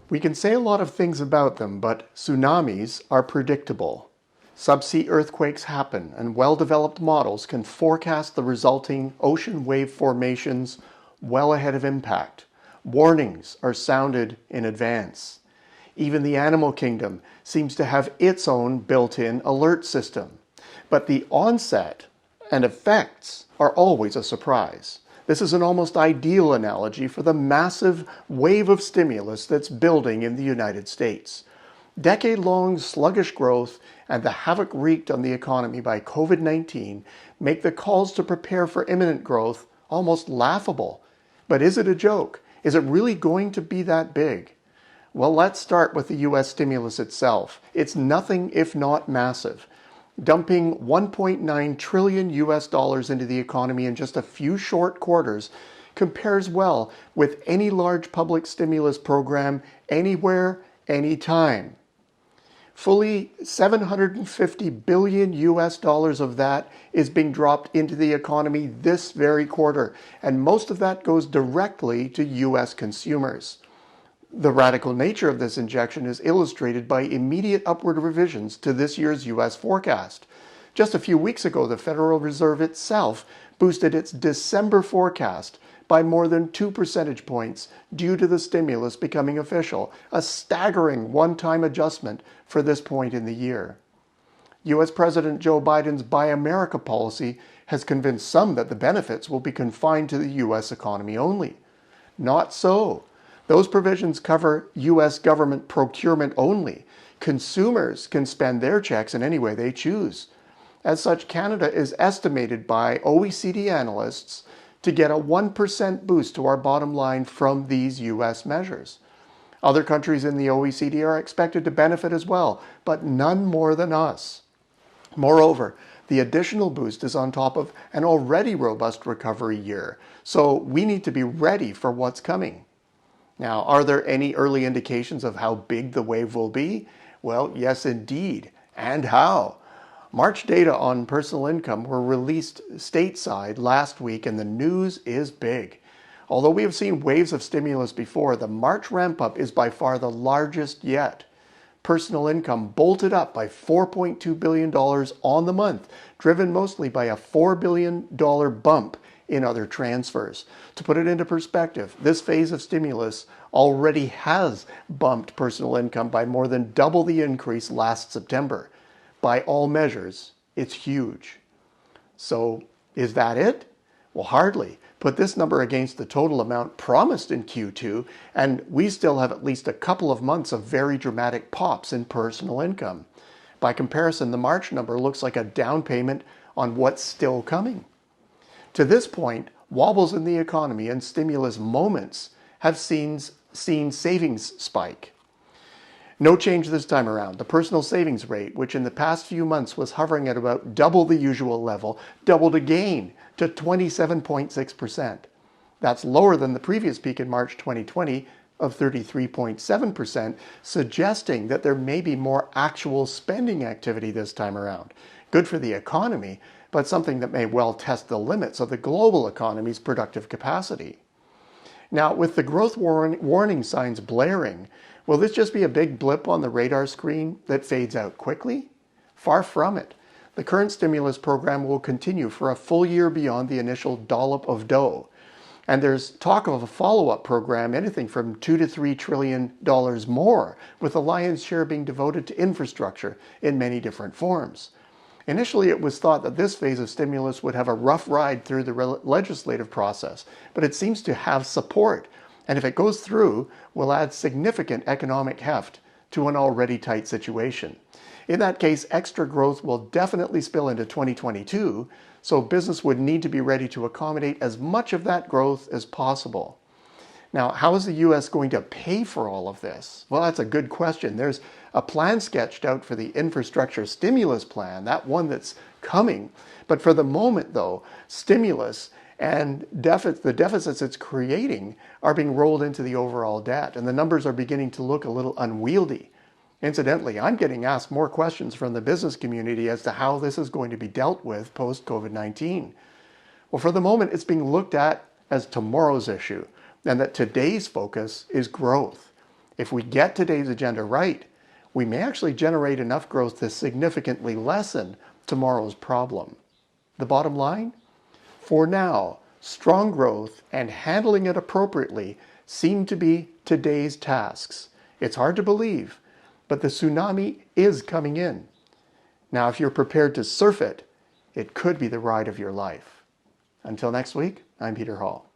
We can say a lot of things about them, but tsunamis are predictable. Subsea earthquakes happen, and well-developed models can forecast the resulting ocean wave formations well ahead of impact. Warnings are sounded in advance. Even the animal kingdom seems to have its own built-in alert system. But the onset and effects are always a surprise. This is an almost ideal analogy for the massive wave of stimulus that's building in the United States. Decade-long sluggish growth and the havoc wreaked on the economy by COVID-19 make the calls to prepare for imminent growth almost laughable. But is it a joke? Is it really going to be that big? Well, let's start with the US stimulus itself. It's nothing if not massive. Dumping 1.9 trillion US dollars into the economy in just a few short quarters compares well with any large public stimulus program anywhere, anytime. Fully 750 billion US dollars of that is being dropped into the economy this very quarter, and most of that goes directly to US consumers. The radical nature of this injection is illustrated by immediate upward revisions to this year's US forecast. Just a few weeks ago, the Federal Reserve itself boosted its December forecast by more than 2 percentage points due to the stimulus becoming official, a staggering one-time adjustment for this point in the year. US President Joe Biden's Buy America policy has convinced some that the benefits will be confined to the US economy only. Not so. Those provisions cover US government procurement only. Consumers can spend their checks in any way they choose. As such, Canada is estimated by OECD analysts to get a 1% boost to our bottom line from these US measures. Other countries in the OECD are expected to benefit as well, but none more than us. Moreover, the additional boost is on top of an already robust recovery year, so we need to be ready for what's coming. Now, are there any early indications of how big the wave will be? Well, yes, indeed. And how? March data on personal income were released stateside last week, and the news is big. Although we have seen waves of stimulus before, the March ramp-up is by far the largest yet. Personal income bolted up by $4.2 billion on the month, driven mostly by a $4 billion bump in other transfers. To put it into perspective, this phase of stimulus already has bumped personal income by more than double the increase last September. By all measures, it's huge. So, is that it? Well, hardly. Put this number against the total amount promised in Q2, and we still have at least a couple of months of very dramatic pops in personal income. By comparison, the March number looks like a down payment on what's still coming. To this point, wobbles in the economy and stimulus moments have seen savings spike. No change this time around. The personal savings rate, which in the past few months was hovering at about double the usual level, doubled again to 27.6%. That's lower than the previous peak in March 2020 of 33.7%, suggesting that there may be more actual spending activity this time around. Good for the economy, but something that may well test the limits of the global economy's productive capacity. Now, with the growth warning signs blaring, will this just be a big blip on the radar screen that fades out quickly? Far from it. The current stimulus program will continue for a full year beyond the initial dollop of dough. And there's talk of a follow-up program, anything from $2 to $3 trillion more, with the lion's share being devoted to infrastructure in many different forms. Initially, it was thought that this phase of stimulus would have a rough ride through the legislative process, but it seems to have support, and if it goes through, will add significant economic heft to an already tight situation. In that case, extra growth will definitely spill into 2022, so business would need to be ready to accommodate as much of that growth as possible. Now, how is the US going to pay for all of this? Well, that's a good question. There's a plan sketched out for the infrastructure stimulus plan, that one that's coming. But for the moment, though, stimulus and the deficits it's creating are being rolled into the overall debt, and the numbers are beginning to look a little unwieldy. Incidentally, I'm getting asked more questions from the business community as to how this is going to be dealt with post-COVID-19. Well, for the moment, it's being looked at as tomorrow's issue, and that today's focus is growth. If we get today's agenda right, we may actually generate enough growth to significantly lessen tomorrow's problem. The bottom line? For now, strong growth and handling it appropriately seem to be today's tasks. It's hard to believe, but the tsunami is coming in. Now, if you're prepared to surf it, it could be the ride of your life. Until next week, I'm Peter Hall.